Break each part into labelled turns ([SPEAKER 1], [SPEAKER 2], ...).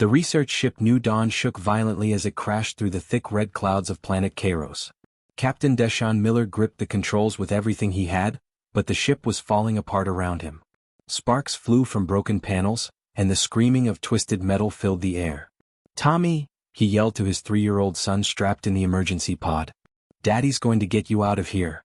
[SPEAKER 1] The research ship New Dawn shook violently as it crashed through the thick red clouds of planet Kairos. Captain Deshaun Miller gripped the controls with everything he had, but the ship was falling apart around him. Sparks flew from broken panels, and the screaming of twisted metal filled the air. "Tommy!" he yelled to his 3-year-old son strapped in the emergency pod. "Daddy's going to get you out of here."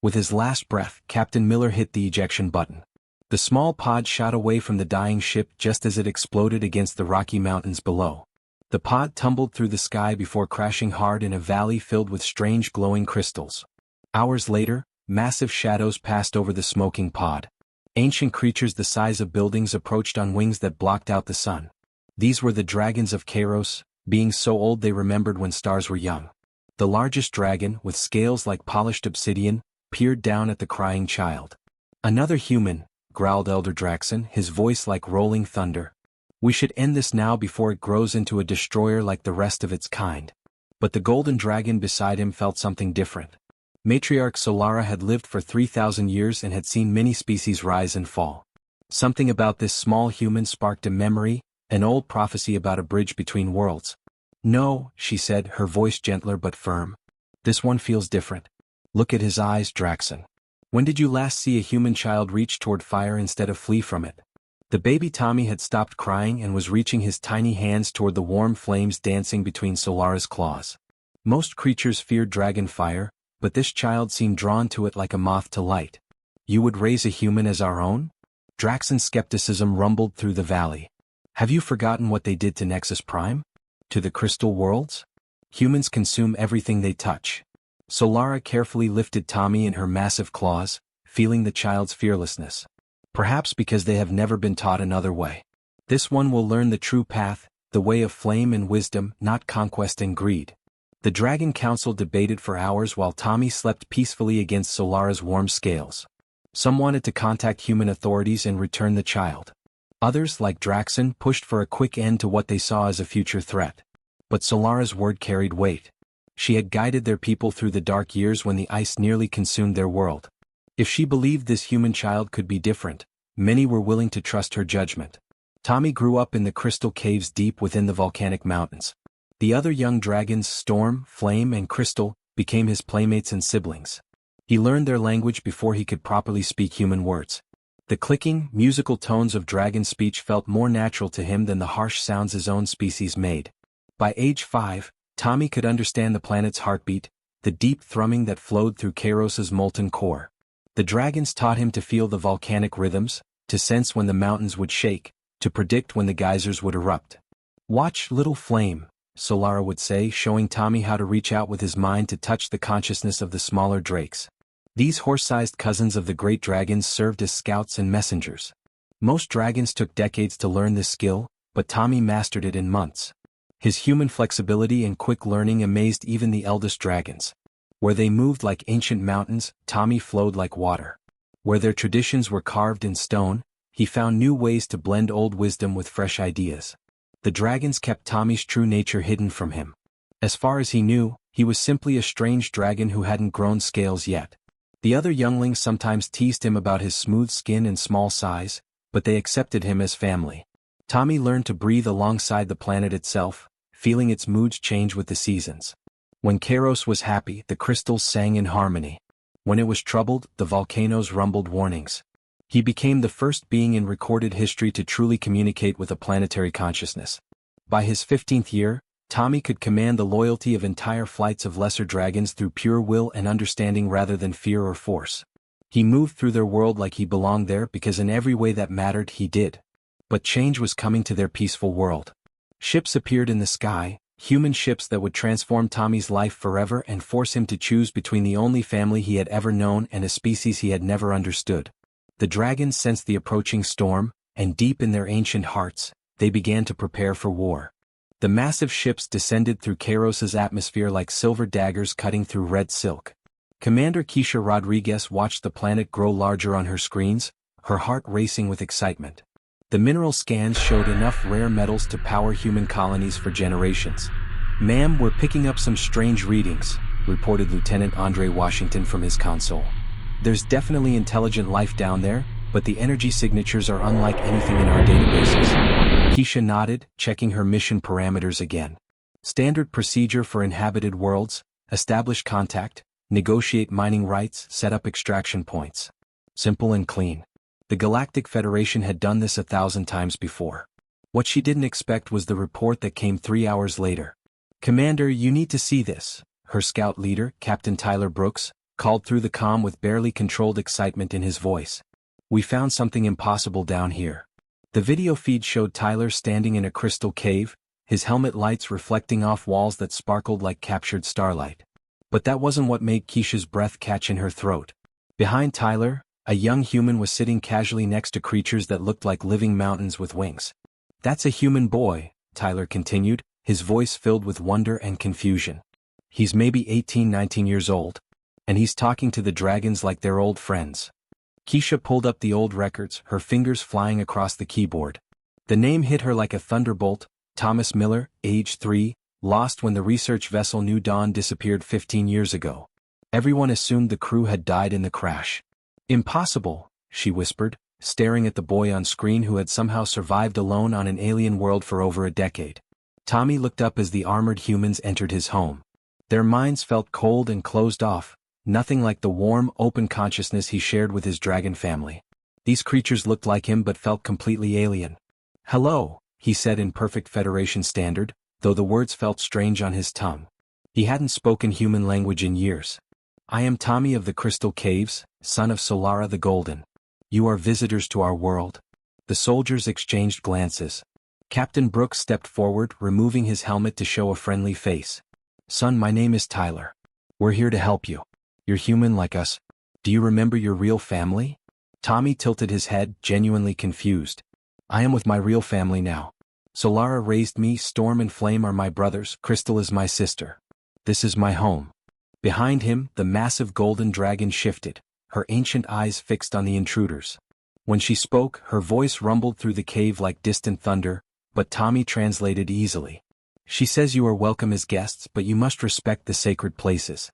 [SPEAKER 1] With his last breath, Captain Miller hit the ejection button. The small pod shot away from the dying ship just as it exploded against the Rocky Mountains below. The pod tumbled through the sky before crashing hard in a valley filled with strange glowing crystals. Hours later, massive shadows passed over the smoking pod. Ancient creatures the size of buildings approached on wings that blocked out the sun. These were the dragons of Kairos, being so old they remembered when stars were young. The largest dragon, with scales like polished obsidian, peered down at the crying child. "Another human," growled Elder Draxon, his voice like rolling thunder. "We should end this now before it grows into a destroyer like the rest of its kind." But the golden dragon beside him felt something different. Matriarch Solara had lived for 3,000 years and had seen many species rise and fall. Something about this small human sparked a memory, an old prophecy about a bridge between worlds. "No," she said, her voice gentler but firm. "This one feels different. Look at his eyes, Draxon. When did you last see a human child reach toward fire instead of flee from it?" The baby Tommy had stopped crying and was reaching his tiny hands toward the warm flames dancing between Solara's claws. Most creatures feared dragon fire, but this child seemed drawn to it like a moth to light. "You would raise a human as our own?" Draxon's skepticism rumbled through the valley. "Have you forgotten what they did to Nexus Prime? To the crystal worlds? Humans consume everything they touch." Solara carefully lifted Tommy in her massive claws, feeling the child's fearlessness. "Perhaps because they have never been taught another way. This one will learn the true path, the way of flame and wisdom, not conquest and greed." The Dragon Council debated for hours while Tommy slept peacefully against Solara's warm scales. Some wanted to contact human authorities and return the child. Others, like Draxon, pushed for a quick end to what they saw as a future threat. But Solara's word carried weight. She had guided their people through the dark years when the ice nearly consumed their world. If she believed this human child could be different, many were willing to trust her judgment. Tommy grew up in the crystal caves deep within the volcanic mountains. The other young dragons, Storm, Flame, and Crystal, became his playmates and siblings. He learned their language before he could properly speak human words. The clicking, musical tones of dragon speech felt more natural to him than the harsh sounds his own species made. By age 5, Tommy could understand the planet's heartbeat, the deep thrumming that flowed through Kairos's molten core. The dragons taught him to feel the volcanic rhythms, to sense when the mountains would shake, to predict when the geysers would erupt. "Watch, little flame," Solara would say, showing Tommy how to reach out with his mind to touch the consciousness of the smaller drakes. These horse-sized cousins of the great dragons served as scouts and messengers. Most dragons took decades to learn this skill, but Tommy mastered it in months. His human flexibility and quick learning amazed even the eldest dragons. Where they moved like ancient mountains, Tommy flowed like water. Where their traditions were carved in stone, he found new ways to blend old wisdom with fresh ideas. The dragons kept Tommy's true nature hidden from him. As far as he knew, he was simply a strange dragon who hadn't grown scales yet. The other younglings sometimes teased him about his smooth skin and small size, but they accepted him as family. Tommy learned to breathe alongside the planet itself, feeling its moods change with the seasons. When Kairos was happy, the crystals sang in harmony. When it was troubled, the volcanoes rumbled warnings. He became the first being in recorded history to truly communicate with a planetary consciousness. By his 15th year, Tommy could command the loyalty of entire flights of lesser dragons through pure will and understanding rather than fear or force. He moved through their world like he belonged there because in every way that mattered he did. But change was coming to their peaceful world. Ships appeared in the sky, human ships that would transform Tommy's life forever and force him to choose between the only family he had ever known and a species he had never understood. The dragons sensed the approaching storm, and deep in their ancient hearts, they began to prepare for war. The massive ships descended through Kairos's atmosphere like silver daggers cutting through red silk. Commander Keisha Rodriguez watched the planet grow larger on her screens, her heart racing with excitement. The mineral scans showed enough rare metals to power human colonies for generations. "Ma'am, we're picking up some strange readings," reported Lieutenant Andre Washington from his console. "There's definitely intelligent life down there, but the energy signatures are unlike anything in our databases." Keisha nodded, checking her mission parameters again. Standard procedure for inhabited worlds: establish contact, negotiate mining rights, set up extraction points. Simple and clean. The Galactic Federation had done this 1,000 times before. What she didn't expect was the report that came 3 hours later. "Commander, you need to see this," her scout leader, Captain Tyler Brooks, called through the comm with barely controlled excitement in his voice. "We found something impossible down here." The video feed showed Tyler standing in a crystal cave, his helmet lights reflecting off walls that sparkled like captured starlight. But that wasn't what made Keisha's breath catch in her throat. Behind Tyler, a young human was sitting casually next to creatures that looked like living mountains with wings. "That's a human boy," Tyler continued, his voice filled with wonder and confusion. "He's maybe 18, 19 years old. And he's talking to the dragons like they're old friends." Keisha pulled up the old records, her fingers flying across the keyboard. The name hit her like a thunderbolt: Thomas Miller, age 3, lost when the research vessel New Dawn disappeared 15 years ago. Everyone assumed the crew had died in the crash. "Impossible," she whispered, staring at the boy on screen who had somehow survived alone on an alien world for over a decade. Tommy looked up as the armored humans entered his home. Their minds felt cold and closed off, nothing like the warm, open consciousness he shared with his dragon family. These creatures looked like him but felt completely alien. "Hello," he said in perfect Federation standard, though the words felt strange on his tongue. He hadn't spoken human language in years. "I am Tommy of the Crystal Caves, son of Solara the Golden. You are visitors to our world." The soldiers exchanged glances. Captain Brooks stepped forward, removing his helmet to show a friendly face. "Son, my name is Tyler. We're here to help you. You're human like us. Do you remember your real family?" Tommy tilted his head, genuinely confused. "I am with my real family now. Solara raised me, Storm and Flame are my brothers, Crystal is my sister. This is my home." Behind him, the massive golden dragon shifted, her ancient eyes fixed on the intruders. When she spoke, her voice rumbled through the cave like distant thunder, but Tommy translated easily. "She says you are welcome as guests, but you must respect the sacred places.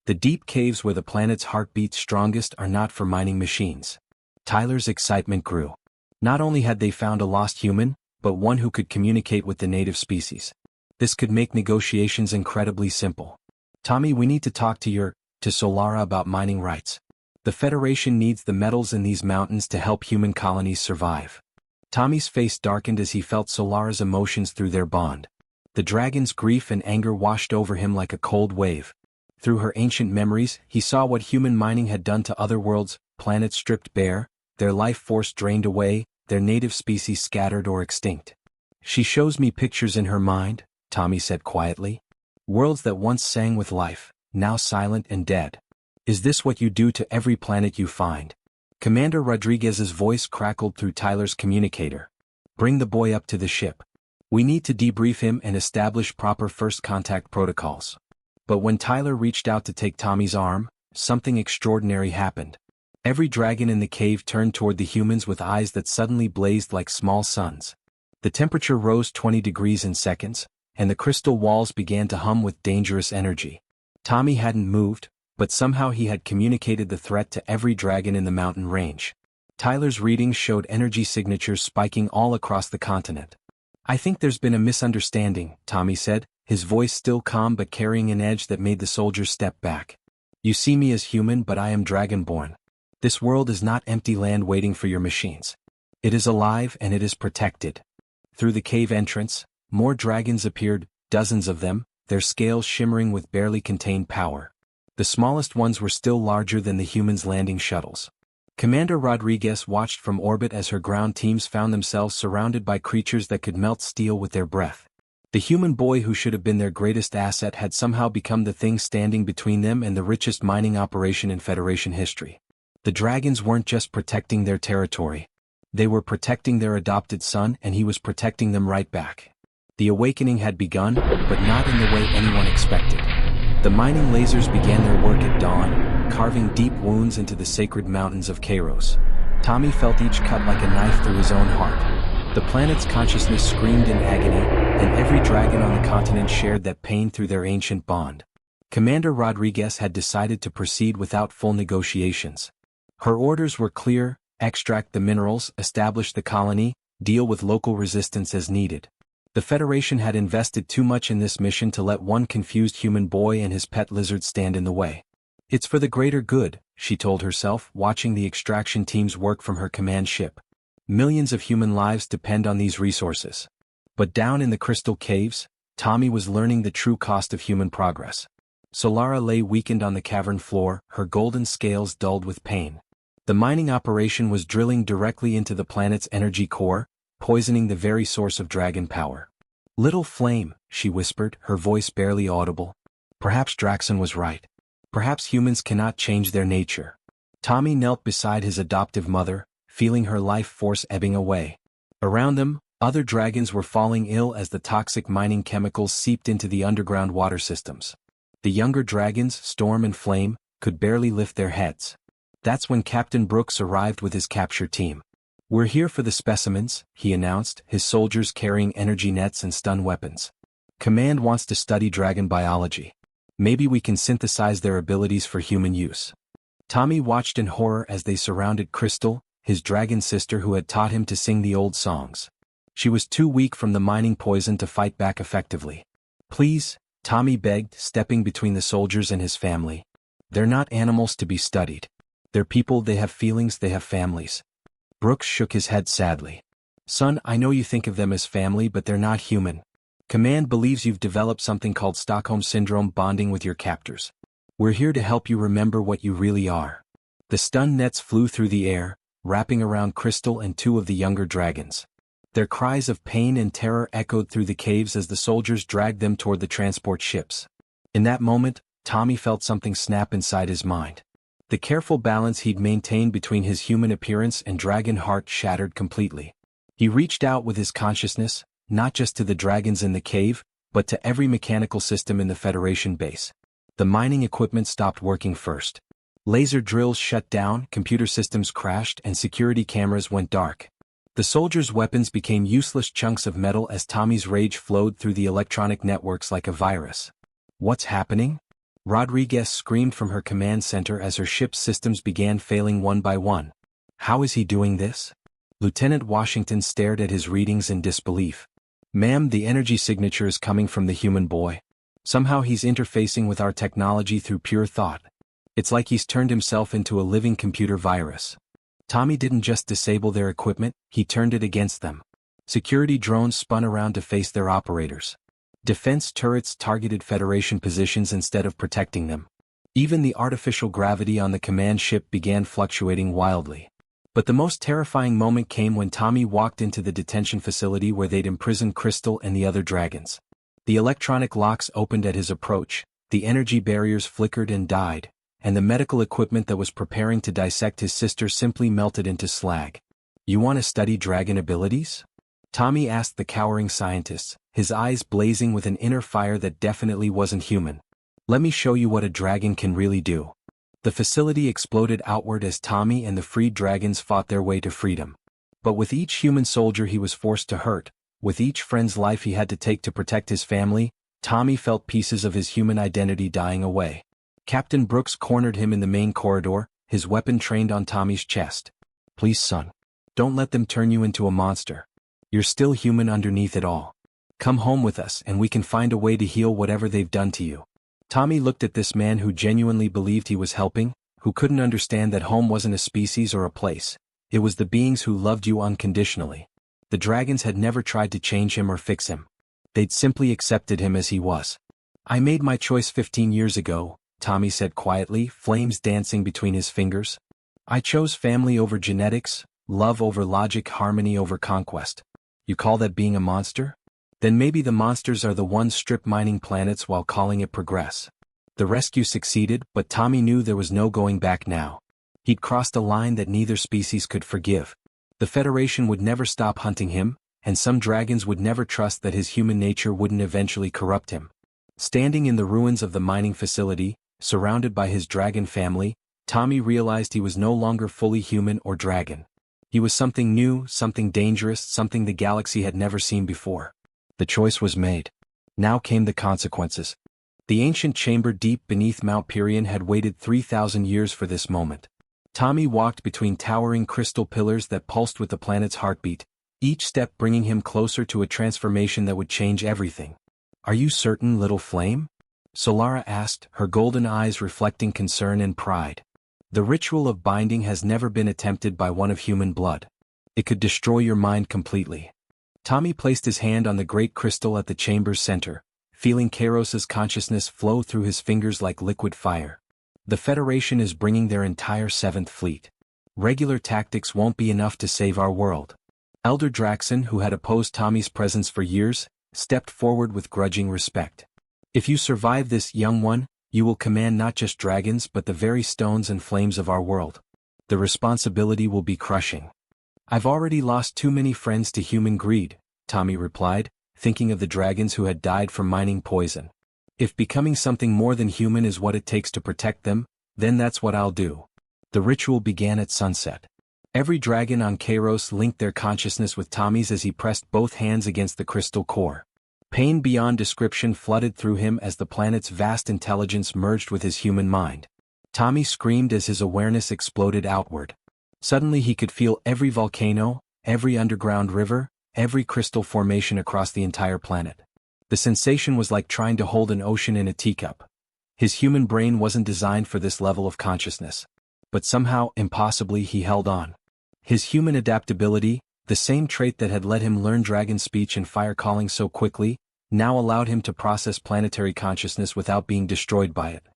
[SPEAKER 1] The deep caves where the planet's heart beats strongest are not for mining machines." Tyler's excitement grew. Not only had they found a lost human, but one who could communicate with the native species. This could make negotiations incredibly simple. "Tommy, we need to talk to Solara about mining rights. The Federation needs the metals in these mountains to help human colonies survive." Tommy's face darkened as he felt Solara's emotions through their bond. The dragon's grief and anger washed over him like a cold wave. Through her ancient memories, he saw what human mining had done to other worlds: planets stripped bare, their life force drained away, their native species scattered or extinct. "She shows me pictures in her mind," Tommy said quietly. "Worlds that once sang with life, now silent and dead. Is this what you do to every planet you find?" Commander Rodriguez's voice crackled through Tyler's communicator. "Bring the boy up to the ship. We need to debrief him and establish proper first contact protocols." But when Tyler reached out to take Tommy's arm, something extraordinary happened. Every dragon in the cave turned toward the humans with eyes that suddenly blazed like small suns. The temperature rose 20 degrees in seconds, and the crystal walls began to hum with dangerous energy. Tommy hadn't moved, but somehow he had communicated the threat to every dragon in the mountain range. Tyler's readings showed energy signatures spiking all across the continent. "I think there's been a misunderstanding," Tommy said, his voice still calm but carrying an edge that made the soldiers step back. "You see me as human, but I am dragonborn. This world is not empty land waiting for your machines. It is alive and it is protected." Through the cave entrance, more dragons appeared, dozens of them, their scales shimmering with barely contained power. The smallest ones were still larger than the humans' landing shuttles. Commander Rodriguez watched from orbit as her ground teams found themselves surrounded by creatures that could melt steel with their breath. The human boy who should have been their greatest asset had somehow become the thing standing between them and the richest mining operation in Federation history. The dragons weren't just protecting their territory. They were protecting their adopted son, and he was protecting them right back. The awakening had begun, but not in the way anyone expected. The mining lasers began their work at dawn, carving deep wounds into the sacred mountains of Kairos. Tommy felt each cut like a knife through his own heart. The planet's consciousness screamed in agony, and every dragon on the continent shared that pain through their ancient bond. Commander Rodriguez had decided to proceed without full negotiations. Her orders were clear: extract the minerals, establish the colony, deal with local resistance as needed. The Federation had invested too much in this mission to let one confused human boy and his pet lizard stand in the way. It's for the greater good, she told herself, watching the extraction teams work from her command ship. Millions of human lives depend on these resources. But down in the crystal caves, Tommy was learning the true cost of human progress. Solara lay weakened on the cavern floor, her golden scales dulled with pain. The mining operation was drilling directly into the planet's energy core, poisoning the very source of dragon power. "Little flame," she whispered, her voice barely audible. Perhaps Draxon was right. Perhaps humans cannot change their nature. Tommy knelt beside his adoptive mother, feeling her life force ebbing away. Around them, other dragons were falling ill as the toxic mining chemicals seeped into the underground water systems. The younger dragons, Storm and Flame, could barely lift their heads. That's when Captain Brooks arrived with his capture team. "We're here for the specimens," he announced, his soldiers carrying energy nets and stun weapons. "Command wants to study dragon biology. Maybe we can synthesize their abilities for human use." Tommy watched in horror as they surrounded Crystal, his dragon sister who had taught him to sing the old songs. She was too weak from the mining poison to fight back effectively. "Please," Tommy begged, stepping between the soldiers and his family. "They're not animals to be studied. They're people, they have feelings, they have families." Brooks shook his head sadly. "Son, I know you think of them as family, but they're not human. Command believes you've developed something called Stockholm Syndrome bonding with your captors. We're here to help you remember what you really are." The stun nets flew through the air, wrapping around Crystal and two of the younger dragons. Their cries of pain and terror echoed through the caves as the soldiers dragged them toward the transport ships. In that moment, Tommy felt something snap inside his mind. The careful balance he'd maintained between his human appearance and dragon heart shattered completely. He reached out with his consciousness, not just to the dragons in the cave, but to every mechanical system in the Federation base. The mining equipment stopped working first. Laser drills shut down, computer systems crashed, and security cameras went dark. The soldiers' weapons became useless chunks of metal as Tommy's rage flowed through the electronic networks like a virus. "What's happening?" Rodriguez screamed from her command center as her ship's systems began failing one by one. "How is he doing this?" Lieutenant Washington stared at his readings in disbelief. "Ma'am, the energy signature is coming from the human boy. Somehow he's interfacing with our technology through pure thought. It's like he's turned himself into a living computer virus." Tommy didn't just disable their equipment, he turned it against them. Security drones spun around to face their operators. Defense turrets targeted Federation positions instead of protecting them. Even the artificial gravity on the command ship began fluctuating wildly. But the most terrifying moment came when Tommy walked into the detention facility where they'd imprisoned Crystal and the other dragons. The electronic locks opened at his approach, the energy barriers flickered and died, and the medical equipment that was preparing to dissect his sister simply melted into slag. "You want to study dragon abilities?" Tommy asked the cowering scientists, his eyes blazing with an inner fire that definitely wasn't human. "Let me show you what a dragon can really do." The facility exploded outward as Tommy and the freed dragons fought their way to freedom. But with each human soldier he was forced to hurt, with each friend's life he had to take to protect his family, Tommy felt pieces of his human identity dying away. Captain Brooks cornered him in the main corridor, his weapon trained on Tommy's chest. "Please, son. Don't let them turn you into a monster. You're still human underneath it all. Come home with us and we can find a way to heal whatever they've done to you." Tommy looked at this man who genuinely believed he was helping, who couldn't understand that home wasn't a species or a place. It was the beings who loved you unconditionally. The dragons had never tried to change him or fix him. They'd simply accepted him as he was. "I made my choice 15 years ago, Tommy said quietly, flames dancing between his fingers. "I chose family over genetics, love over logic, harmony over conquest. You call that being a monster? Then maybe the monsters are the ones strip mining planets while calling it progress." The rescue succeeded, but Tommy knew there was no going back now. He'd crossed a line that neither species could forgive. The Federation would never stop hunting him, and some dragons would never trust that his human nature wouldn't eventually corrupt him. Standing in the ruins of the mining facility, surrounded by his dragon family, Tommy realized he was no longer fully human or dragon. He was something new, something dangerous, something the galaxy had never seen before. The choice was made. Now came the consequences. The ancient chamber deep beneath Mount Pirion had waited 3,000 years for this moment. Tommy walked between towering crystal pillars that pulsed with the planet's heartbeat, each step bringing him closer to a transformation that would change everything. "Are you certain, little flame?" Solara asked, her golden eyes reflecting concern and pride. "The ritual of binding has never been attempted by one of human blood. It could destroy your mind completely." Tommy placed his hand on the great crystal at the chamber's center, feeling Kairos's consciousness flow through his fingers like liquid fire. "The Federation is bringing their entire 7th Fleet. Regular tactics won't be enough to save our world." Elder Draxon, who had opposed Tommy's presence for years, stepped forward with grudging respect. "If you survive this, young one, you will command not just dragons but the very stones and flames of our world. The responsibility will be crushing." "I've already lost too many friends to human greed," Tommy replied, thinking of the dragons who had died from mining poison. "If becoming something more than human is what it takes to protect them, then that's what I'll do." The ritual began at sunset. Every dragon on Kairos linked their consciousness with Tommy's as he pressed both hands against the crystal core. Pain beyond description flooded through him as the planet's vast intelligence merged with his human mind. Tommy screamed as his awareness exploded outward. Suddenly he could feel every volcano, every underground river, every crystal formation across the entire planet. The sensation was like trying to hold an ocean in a teacup. His human brain wasn't designed for this level of consciousness. But somehow, impossibly, he held on. His human adaptability, the same trait that had let him learn dragon speech and fire calling so quickly, now allowed him to process planetary consciousness without being destroyed by it.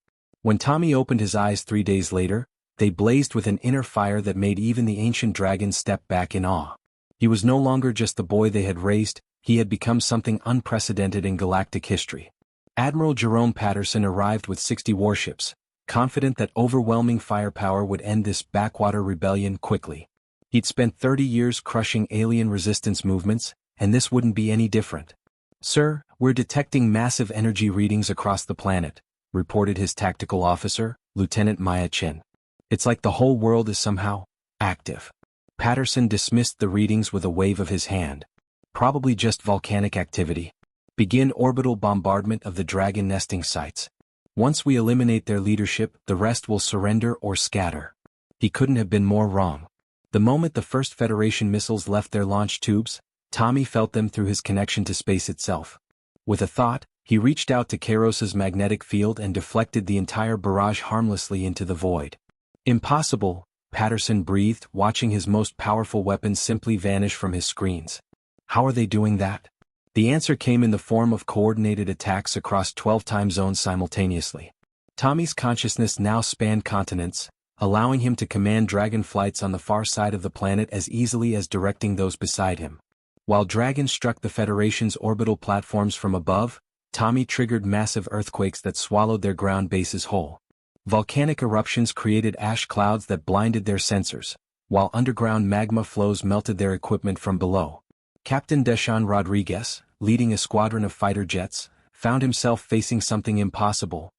[SPEAKER 1] When Tommy opened his eyes 3 days later, they blazed with an inner fire that made even the ancient dragons step back in awe. He was no longer just the boy they had raised, he had become something unprecedented in galactic history. Admiral Jerome Patterson arrived with 60 warships, confident that overwhelming firepower would end this backwater rebellion quickly. He'd spent 30 years crushing alien resistance movements, and this wouldn't be any different. "Sir, we're detecting massive energy readings across the planet," reported his tactical officer, Lieutenant Maya Chen. "It's like the whole world is somehow active." Patterson dismissed the readings with a wave of his hand. "Probably just volcanic activity. Begin orbital bombardment of the dragon nesting sites. Once we eliminate their leadership, the rest will surrender or scatter." He couldn't have been more wrong. The moment the first Federation missiles left their launch tubes, Tommy felt them through his connection to space itself. With a thought, he reached out to Kairos's magnetic field and deflected the entire barrage harmlessly into the void. "Impossible," Patterson breathed, watching his most powerful weapons simply vanish from his screens. "How are they doing that?" The answer came in the form of coordinated attacks across 12 time zones simultaneously. Tommy's consciousness now spanned continents, allowing him to command dragon flights on the far side of the planet as easily as directing those beside him. While dragons struck the Federation's orbital platforms from above, Tommy triggered massive earthquakes that swallowed their ground bases whole. Volcanic eruptions created ash clouds that blinded their sensors, while underground magma flows melted their equipment from below. Captain Deshaun Rodriguez, leading a squadron of fighter jets, found himself facing something impossible.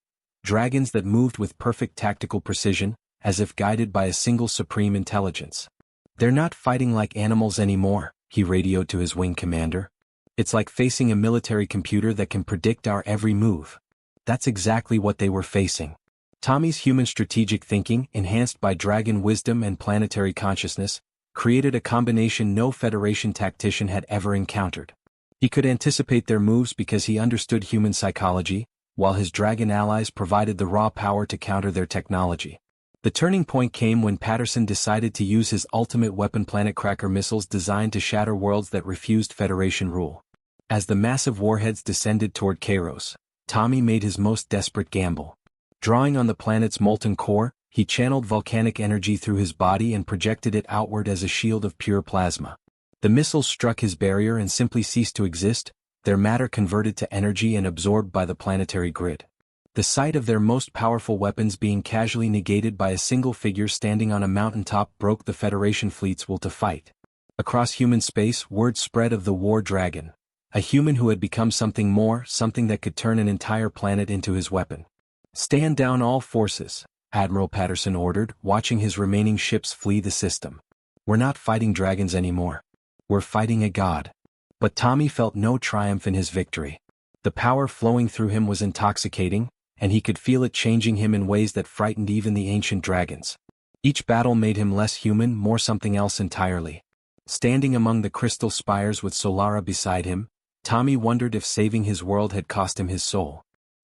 [SPEAKER 1] Dragons that moved with perfect tactical precision, as if guided by a single supreme intelligence. "They're not fighting like animals anymore," he radioed to his wing commander. "It's like facing a military computer that can predict our every move." That's exactly what they were facing. Tommy's human strategic thinking, enhanced by dragon wisdom and planetary consciousness, created a combination no Federation tactician had ever encountered. He could anticipate their moves because he understood human psychology, while his dragon allies provided the raw power to counter their technology. The turning point came when Patterson decided to use his ultimate weapon, Planet Cracker missiles designed to shatter worlds that refused Federation rule. As the massive warheads descended toward Kairos, Tommy made his most desperate gamble. Drawing on the planet's molten core, he channeled volcanic energy through his body and projected it outward as a shield of pure plasma. The missiles struck his barrier and simply ceased to exist, their matter converted to energy and absorbed by the planetary grid. The sight of their most powerful weapons being casually negated by a single figure standing on a mountaintop broke the Federation fleet's will to fight. Across human space, word spread of the War Dragon, a human who had become something more, something that could turn an entire planet into his weapon. "Stand down all forces," Admiral Patterson ordered, watching his remaining ships flee the system. "We're not fighting dragons anymore. We're fighting a god." But Tommy felt no triumph in his victory. The power flowing through him was intoxicating, and he could feel it changing him in ways that frightened even the ancient dragons. Each battle made him less human, more something else entirely. Standing among the crystal spires with Solara beside him, Tommy wondered if saving his world had cost him his soul.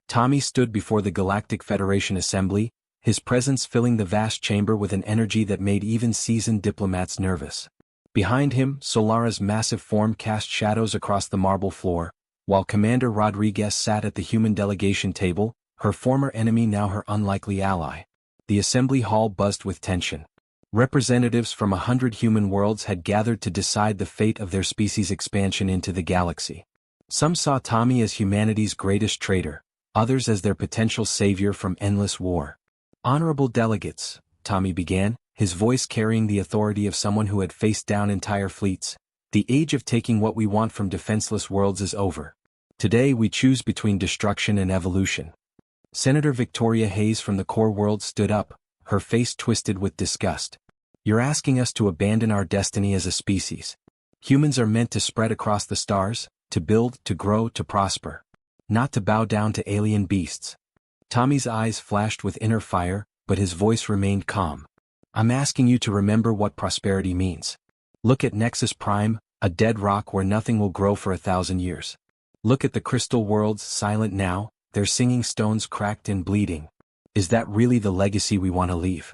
[SPEAKER 1] Tommy stood before the Galactic Federation Assembly, his presence filling the vast chamber with an energy that made even seasoned diplomats nervous. Behind him, Solara's massive form cast shadows across the marble floor, while Commander Rodriguez sat at the human delegation table, her former enemy now her unlikely ally. The assembly hall buzzed with tension. Representatives from 100 human worlds had gathered to decide the fate of their species' expansion into the galaxy. Some saw Tommy as humanity's greatest traitor, others as their potential savior from endless war. "Honorable delegates," Tommy began, his voice carrying the authority of someone who had faced down entire fleets, "the age of taking what we want from defenseless worlds is over. Today we choose between destruction and evolution." Senator Victoria Hayes from the core world stood up, her face twisted with disgust. "You're asking us to abandon our destiny as a species. Humans are meant to spread across the stars, to build, to grow, to prosper. Not to bow down to alien beasts." Tommy's eyes flashed with inner fire, but his voice remained calm. "I'm asking you to remember what prosperity means. Look at Nexus Prime, a dead rock where nothing will grow for 1,000 years. Look at the crystal worlds silent now, their singing stones cracked and bleeding. Is that really the legacy we want to leave?"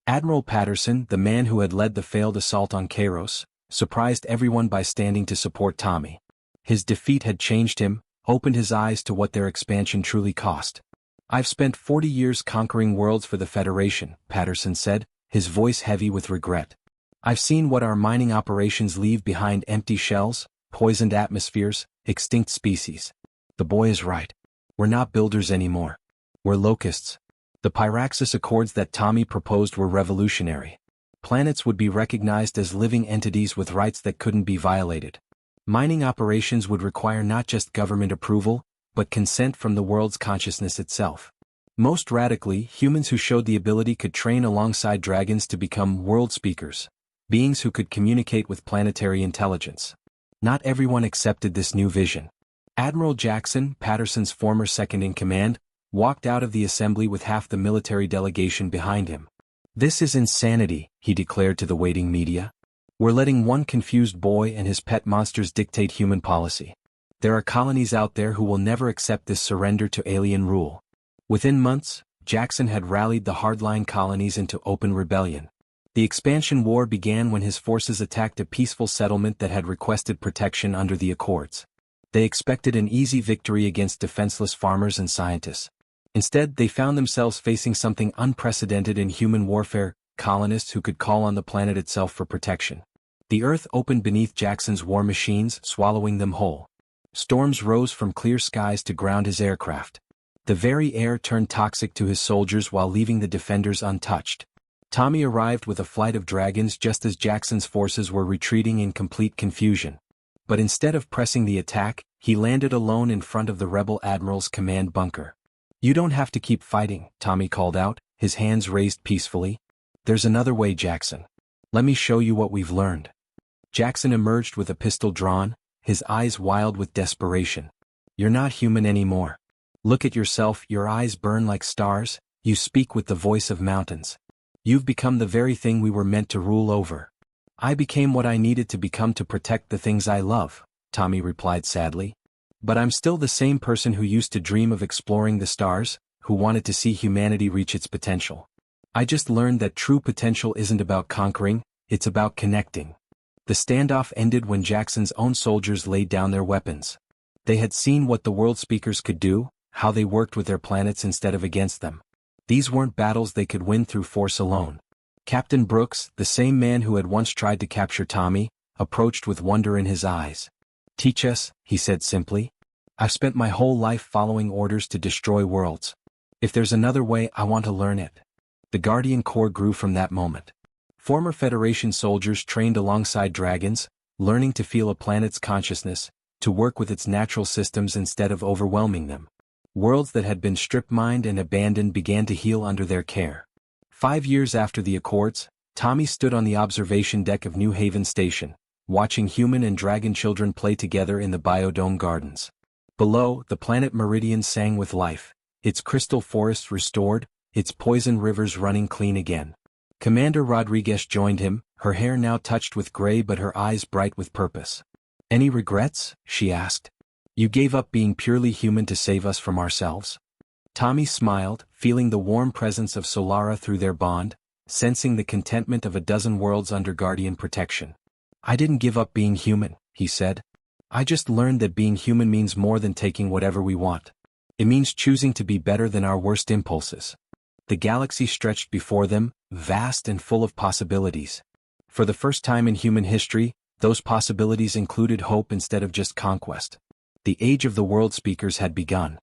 [SPEAKER 1] Admiral Patterson, the man who had led the failed assault on Kairos, surprised everyone by standing to support Tommy. His defeat had changed him, opened his eyes to what their expansion truly cost. "I've spent 40 years conquering worlds for the Federation," Patterson said, his voice heavy with regret. "I've seen what our mining operations leave behind: empty shells, poisoned atmospheres, extinct species. The boy is right. We're not builders anymore. We're locusts." The Pyraxis Accords that Tommy proposed were revolutionary. Planets would be recognized as living entities with rights that couldn't be violated. Mining operations would require not just government approval, but consent from the world's consciousness itself. Most radically, humans who showed the ability could train alongside dragons to become world speakers, beings who could communicate with planetary intelligence. Not everyone accepted this new vision. Admiral Jackson, Patterson's former second-in-command, walked out of the assembly with half the military delegation behind him. "This is insanity," he declared to the waiting media. "We're letting one confused boy and his pet monsters dictate human policy. There are colonies out there who will never accept this surrender to alien rule." Within months, Jackson had rallied the hardline colonies into open rebellion. The expansion war began when his forces attacked a peaceful settlement that had requested protection under the Accords. They expected an easy victory against defenseless farmers and scientists. Instead, they found themselves facing something unprecedented in human warfare: colonists who could call on the planet itself for protection. The Earth opened beneath Jackson's war machines, swallowing them whole. Storms rose from clear skies to ground his aircraft. The very air turned toxic to his soldiers while leaving the defenders untouched. Tommy arrived with a flight of dragons just as Jackson's forces were retreating in complete confusion. But instead of pressing the attack, he landed alone in front of the rebel admiral's command bunker. "You don't have to keep fighting," Tommy called out, his hands raised peacefully. "There's another way, Jackson. Let me show you what we've learned." Jackson emerged with a pistol drawn, his eyes wild with desperation. "You're not human anymore. Look at yourself, your eyes burn like stars, you speak with the voice of mountains. You've become the very thing we were meant to rule over." "I became what I needed to become to protect the things I love," Tommy replied sadly. "But I'm still the same person who used to dream of exploring the stars, who wanted to see humanity reach its potential. I just learned that true potential isn't about conquering, it's about connecting." The standoff ended when Jackson's own soldiers laid down their weapons. They had seen what the world speakers could do, how they worked with their planets instead of against them. These weren't battles they could win through force alone. Captain Brooks, the same man who had once tried to capture Tommy, approached with wonder in his eyes. "Teach us," he said simply. "I've spent my whole life following orders to destroy worlds. If there's another way, I want to learn it." The Guardian Corps grew from that moment. Former Federation soldiers trained alongside dragons, learning to feel a planet's consciousness, to work with its natural systems instead of overwhelming them. Worlds that had been strip-mined and abandoned began to heal under their care. 5 years after the Accords, Tommy stood on the observation deck of New Haven Station, watching human and dragon children play together in the Biodome Gardens. Below, the planet Meridian sang with life, its crystal forests restored, its poison rivers running clean again. Commander Rodriguez joined him, her hair now touched with gray but her eyes bright with purpose. "Any regrets?" she asked. "You gave up being purely human to save us from ourselves?" Tommy smiled, feeling the warm presence of Solara through their bond, sensing the contentment of a dozen worlds under Guardian protection. "I didn't give up being human," he said. "I just learned that being human means more than taking whatever we want. It means choosing to be better than our worst impulses." The galaxy stretched before them, vast and full of possibilities. For the first time in human history, those possibilities included hope instead of just conquest. The age of the world speakers had begun.